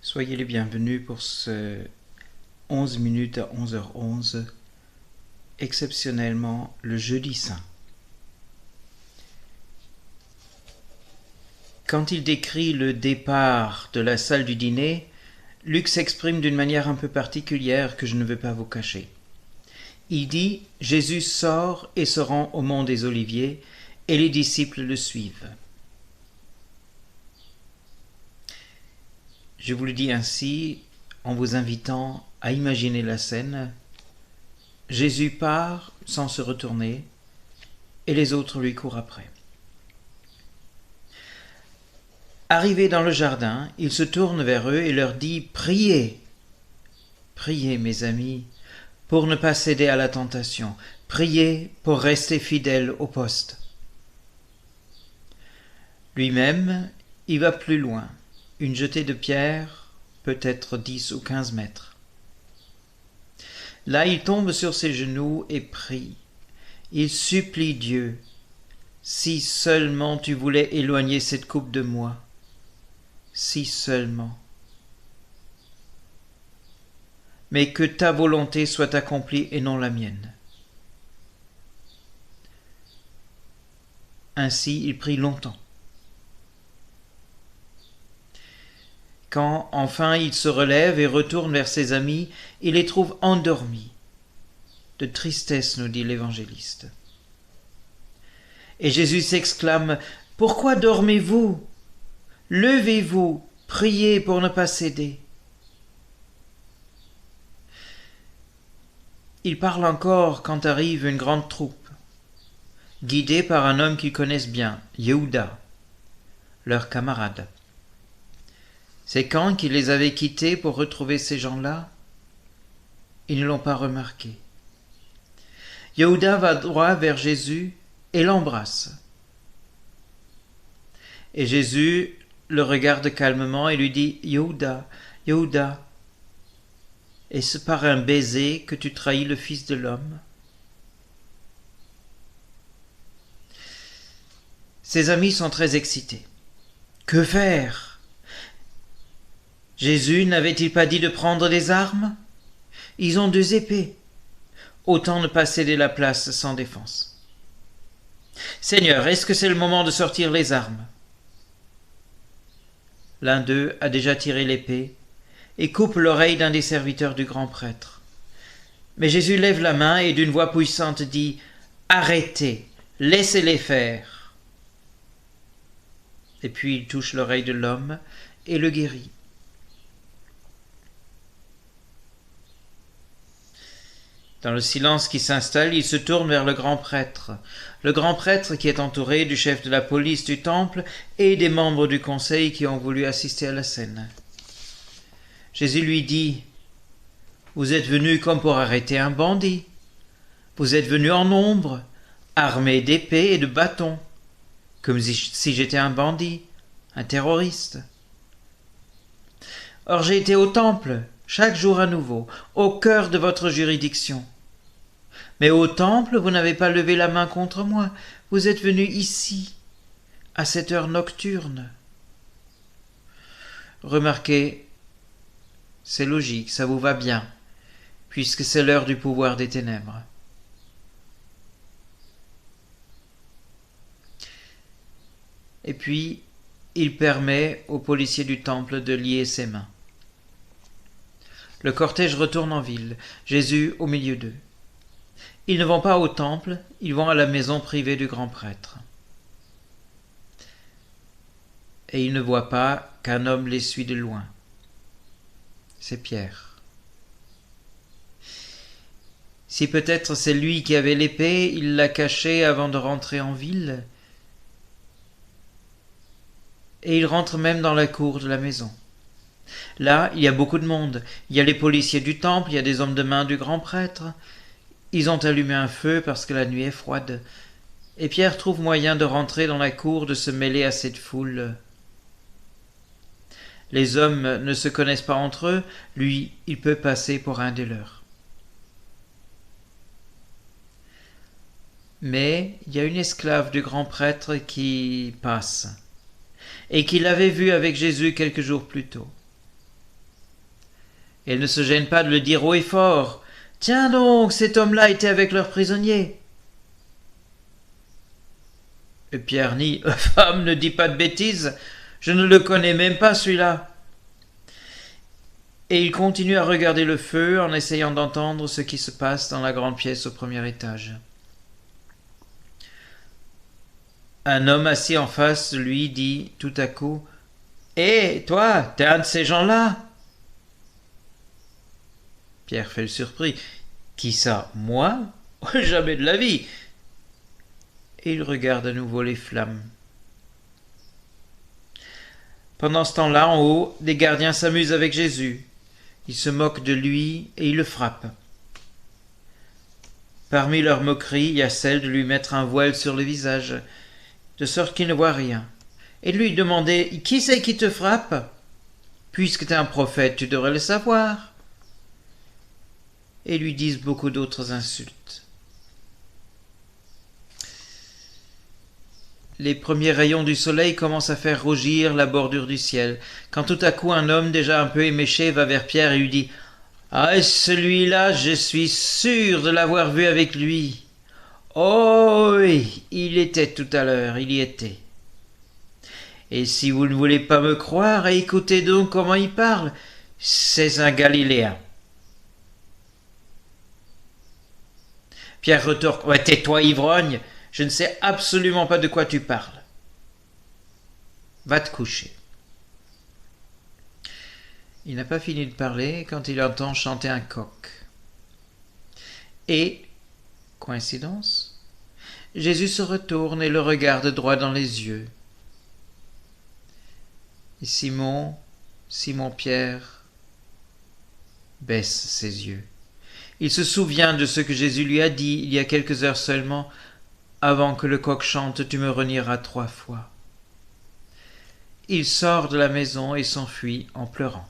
Soyez les bienvenus pour ce 11 minutes à 11h11, exceptionnellement le jeudi saint. Quand il décrit le départ de la salle du dîner, Luc s'exprime d'une manière un peu particulière que je ne veux pas vous cacher. Il dit « Jésus sort et se rend au mont des Oliviers, et les disciples le suivent ». Je vous le dis ainsi en vous invitant à imaginer la scène. Jésus part sans se retourner et les autres lui courent après. Arrivé dans le jardin, il se tourne vers eux et leur dit « Priez, priez mes amis, pour ne pas céder à la tentation. Priez pour rester fidèles au poste. » Lui-même, il va plus loin. Une jetée de pierre, peut-être 10 ou 15 mètres. Là, il tombe sur ses genoux et prie. Il supplie Dieu. « Si seulement tu voulais éloigner cette coupe de moi, si seulement. Mais que ta volonté soit accomplie et non la mienne. » Ainsi, il prie longtemps. Quand, enfin, il se relève et retourne vers ses amis, il les trouve endormis. De tristesse, nous dit l'évangéliste. Et Jésus s'exclame « Pourquoi dormez-vous ? Levez-vous, priez pour ne pas céder. » Il parle encore quand arrive une grande troupe, guidée par un homme qu'ils connaissent bien, Yehuda, leur camarade. C'est quand qu'il les avait quittés pour retrouver ces gens-là? Ils ne l'ont pas remarqué. Yehuda va droit vers Jésus et l'embrasse. Et Jésus le regarde calmement et lui dit « Yehuda, Yehuda, est-ce par un baiser que tu trahis le Fils de l'homme ?» Ses amis sont très excités. Que faire? Jésus n'avait-il pas dit de prendre des armes? Ils ont 2 épées. Autant ne pas céder la place sans défense. Seigneur, est-ce que c'est le moment de sortir les armes? L'un d'eux a déjà tiré l'épée et coupe l'oreille d'un des serviteurs du grand prêtre. Mais Jésus lève la main et d'une voix puissante dit « Arrêtez, laissez-les faire !» Et puis il touche l'oreille de l'homme et le guérit. Dans le silence qui s'installe, il se tourne vers le grand prêtre qui est entouré du chef de la police du temple et des membres du conseil qui ont voulu assister à la scène. Jésus lui dit « Vous êtes venu comme pour arrêter un bandit. Vous êtes venu en nombre, armé d'épées et de bâtons, comme si j'étais un bandit, un terroriste. Or j'ai été au temple, chaque jour à nouveau, au cœur de votre juridiction. Mais au temple, vous n'avez pas levé la main contre moi. Vous êtes venu ici, à cette heure nocturne. » Remarquez, c'est logique, ça vous va bien, puisque c'est l'heure du pouvoir des ténèbres. Et puis, il permet aux policiers du temple de lier ses mains. Le cortège retourne en ville, Jésus au milieu d'eux. Ils ne vont pas au temple, ils vont à la maison privée du grand prêtre. Et ils ne voient pas qu'un homme les suit de loin. C'est Pierre. Si peut-être c'est lui qui avait l'épée, il l'a cachée avant de rentrer en ville. Et il rentre même dans la cour de la maison. Là, il y a beaucoup de monde. Il y a les policiers du temple, il y a des hommes de main du grand prêtre. Ils ont allumé un feu parce que la nuit est froide. Et Pierre trouve moyen de rentrer dans la cour, de se mêler à cette foule. Les hommes ne se connaissent pas entre eux, lui, il peut passer pour un des leurs. Mais il y a une esclave du grand prêtre qui passe, et qui l'avait vu avec Jésus quelques jours plus tôt. Elle ne se gêne pas de le dire haut et fort. « Tiens donc, cet homme-là était avec leur prisonnier. » Et Pierre nie, « Femme, ne dis pas de bêtises, je ne le connais même pas celui-là. » Et il continue à regarder le feu en essayant d'entendre ce qui se passe dans la grande pièce au premier étage. Un homme assis en face de lui dit tout à coup « Hé, toi, t'es un de ces gens-là » Pierre fait le surpris. « Qui ça, moi ? Jamais de la vie !» Et il regarde à nouveau les flammes. Pendant ce temps-là, en haut, des gardiens s'amusent avec Jésus. Ils se moquent de lui et ils le frappent. Parmi leurs moqueries, il y a celle de lui mettre un voile sur le visage, de sorte qu'il ne voit rien, et de lui demander « Qui c'est qui te frappe ? Puisque tu es un prophète, tu devrais le savoir. » Et lui disent beaucoup d'autres insultes. Les premiers rayons du soleil commencent à faire rougir la bordure du ciel, quand tout à coup un homme déjà un peu éméché va vers Pierre et lui dit « Ah, celui-là, je suis sûr de l'avoir vu avec lui. Oh oui, il était tout à l'heure, il y était. Et si vous ne voulez pas me croire, écoutez donc comment il parle. C'est un Galiléen. » Pierre retorque « Ouais, tais-toi, ivrogne, je ne sais absolument pas de quoi tu parles. Va te coucher. » Il n'a pas fini de parler quand il entend chanter un coq. Et, coïncidence, Jésus se retourne et le regarde droit dans les yeux. Et Simon Pierre, baisse ses yeux. Il se souvient de ce que Jésus lui a dit il y a quelques heures seulement. « Avant que le coq chante, tu me renieras 3 fois. » Il sort de la maison et s'enfuit en pleurant.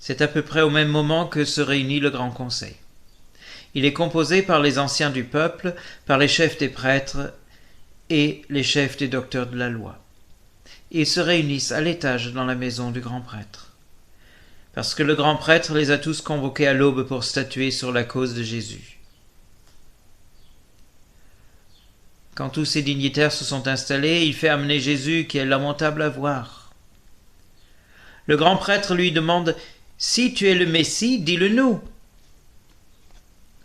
C'est à peu près au même moment que se réunit le grand conseil. Il est composé par les anciens du peuple, par les chefs des prêtres et les chefs des docteurs de la loi. Ils se réunissent à l'étage dans la maison du grand prêtre, parce que le grand prêtre les a tous convoqués à l'aube pour statuer sur la cause de Jésus. Quand tous ces dignitaires se sont installés, il fait amener Jésus, qui est lamentable à voir. Le grand prêtre lui demande « Si tu es le Messie, dis-le-nous »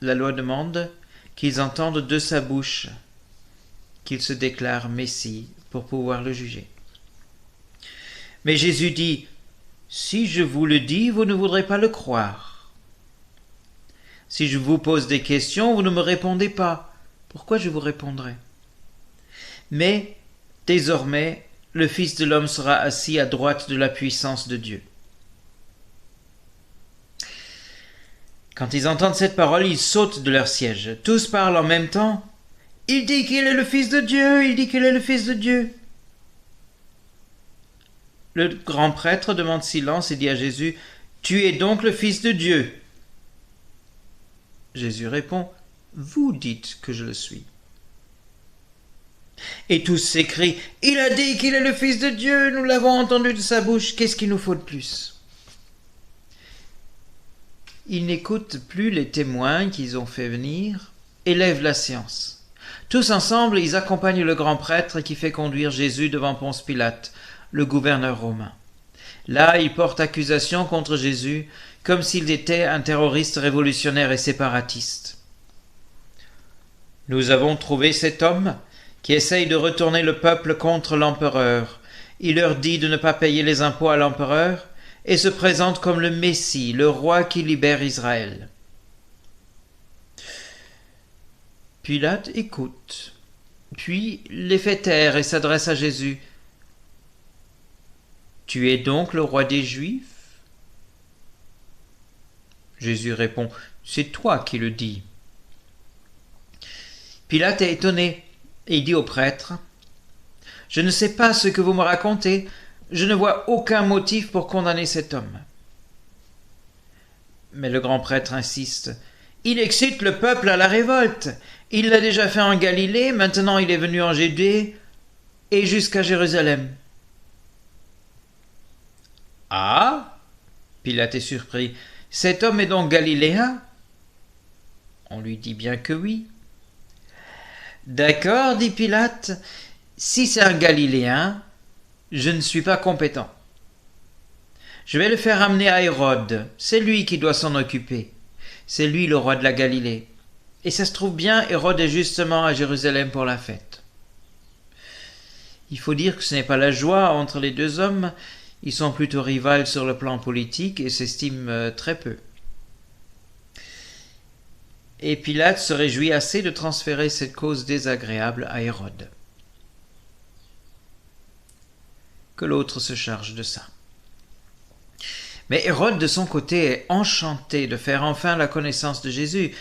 La loi demande qu'ils entendent de sa bouche qu'il se déclare Messie pour pouvoir le juger. Mais Jésus dit « Si je vous le dis, vous ne voudrez pas le croire. Si je vous pose des questions, vous ne me répondez pas. Pourquoi je vous répondrai ? Mais, désormais, le Fils de l'homme sera assis à droite de la puissance de Dieu. » Quand ils entendent cette parole, ils sautent de leur siège. Tous parlent en même temps. « Il dit qu'il est le Fils de Dieu, il dit qu'il est le Fils de Dieu. » Le grand prêtre demande silence et dit à Jésus, « Tu es donc le Fils de Dieu. » Jésus répond, « Vous dites que je le suis. » Et tous s'écrient, « Il a dit qu'il est le Fils de Dieu, nous l'avons entendu de sa bouche, qu'est-ce qu'il nous faut de plus ?» Ils n'écoutent plus les témoins qu'ils ont fait venir et lèvent la séance. Tous ensemble, ils accompagnent le grand prêtre qui fait conduire Jésus devant Ponce Pilate, le gouverneur romain. Là, ils portent accusation contre Jésus comme s'il était un terroriste révolutionnaire et séparatiste. « Nous avons trouvé cet homme qui essaye de retourner le peuple contre l'empereur. Il leur dit de ne pas payer les impôts à l'empereur et se présente comme le Messie, le roi qui libère Israël. » Pilate écoute, puis les fait taire et s'adresse à Jésus. « Tu es donc le roi des Juifs ?» Jésus répond, « C'est toi qui le dis. » Pilate est étonné et il dit au prêtre, Je ne sais pas ce que vous me racontez. Je ne vois aucun motif pour condamner cet homme. » Mais le grand prêtre insiste. « Il excite le peuple à la révolte. Il l'a déjà fait en Galilée, maintenant il est venu en Judée et jusqu'à Jérusalem. » « Ah » Pilate est surpris. « Cet homme est donc galiléen ?» On lui dit bien que oui. « D'accord, dit Pilate, si c'est un Galiléen, je ne suis pas compétent. Je vais le faire amener à Hérode, c'est lui qui doit s'en occuper. C'est lui le roi de la Galilée. Et ça se trouve bien, Hérode est justement à Jérusalem pour la fête. » Il faut dire que ce n'est pas la joie entre les deux hommes, ils sont plutôt rivales sur le plan politique et s'estiment très peu. Et Pilate se réjouit assez de transférer cette cause désagréable à Hérode. Que l'autre se charge de ça. Mais Hérode, de son côté, est enchanté de faire enfin la connaissance de Jésus.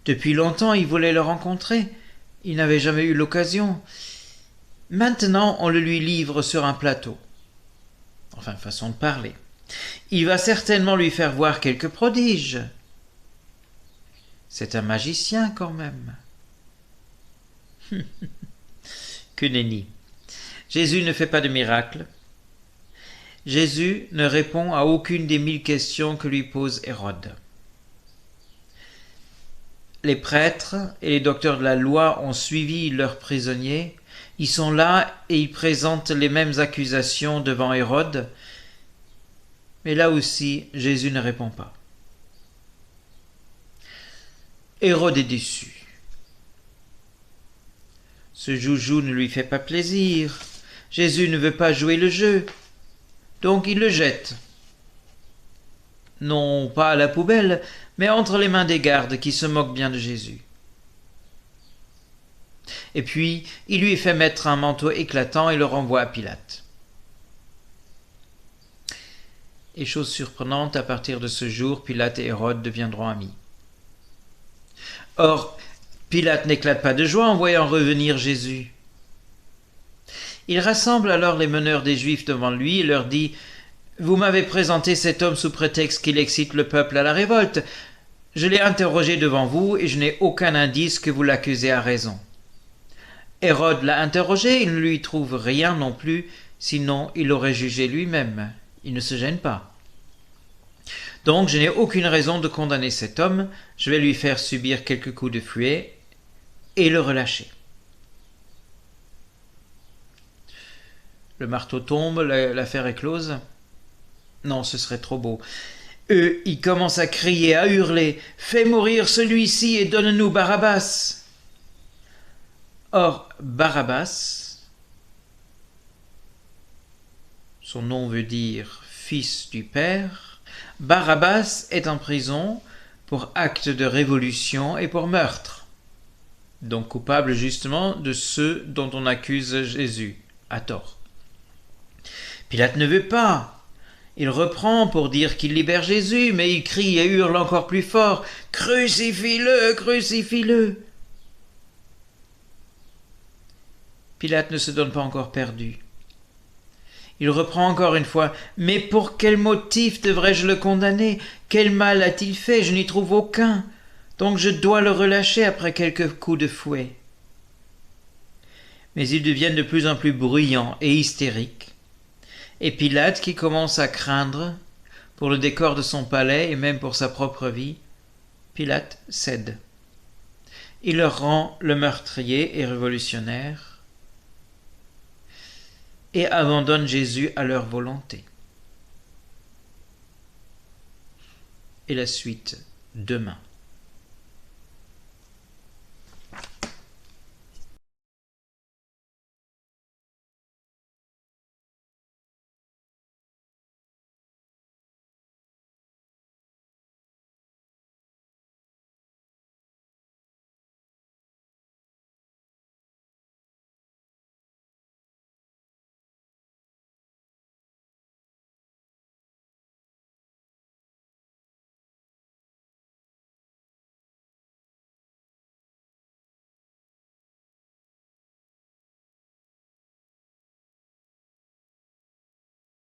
Depuis longtemps, il voulait le rencontrer. Il n'avait jamais eu l'occasion. Maintenant, on le lui livre sur un plateau. Enfin, façon de parler. Il va certainement lui faire voir quelques prodiges. C'est un magicien quand même. Que nenni. Jésus ne fait pas de miracle. Jésus ne répond à aucune des 1000 questions que lui pose Hérode. Les prêtres et les docteurs de la loi ont suivi leurs prisonniers. Ils sont là et ils présentent les mêmes accusations devant Hérode. Mais là aussi, Jésus ne répond pas. Hérode est déçu. Ce joujou ne lui fait pas plaisir. Jésus ne veut pas jouer le jeu. Donc il le jette. Non pas à la poubelle, mais entre les mains des gardes qui se moquent bien de Jésus. Et puis, il lui fait mettre un manteau éclatant et le renvoie à Pilate. Et chose surprenante, à partir de ce jour, Pilate et Hérode deviendront amis. Or, Pilate n'éclate pas de joie en voyant revenir Jésus. Il rassemble alors les meneurs des Juifs devant lui et leur dit « Vous m'avez présenté cet homme sous prétexte qu'il excite le peuple à la révolte. Je l'ai interrogé devant vous et je n'ai aucun indice que vous l'accusez à raison. » Hérode l'a interrogé, il ne lui trouve rien non plus, sinon il l'aurait jugé lui-même. Il ne se gêne pas. Donc je n'ai aucune raison de condamner cet homme, je vais lui faire subir quelques coups de fouet et le relâcher. Le marteau tombe, l'affaire est close. Non, ce serait trop beau. Eux, ils commencent à crier, à hurler « Fais mourir celui-ci et donne-nous Barabbas !» Or, Barabbas, son nom veut dire « fils du Père », Barabbas est en prison pour acte de révolution et pour meurtre, donc coupable justement de ceux dont on accuse Jésus, à tort. Pilate ne veut pas. Il reprend pour dire qu'il libère Jésus, mais il crie et hurle encore plus fort « Crucifie-le, crucifie-le » Pilate ne se donne pas encore perdu. Il reprend encore une fois « Mais pour quel motif devrais-je le condamner? Quel mal a-t-il fait? Je n'y trouve aucun. Donc je dois le relâcher après quelques coups de fouet. » Mais ils deviennent de plus en plus bruyants et hystériques. Et Pilate, qui commence à craindre pour le décor de son palais et même pour sa propre vie, Pilate cède. Il leur rend le meurtrier et révolutionnaire et abandonne Jésus à leur volonté. Et la suite demain.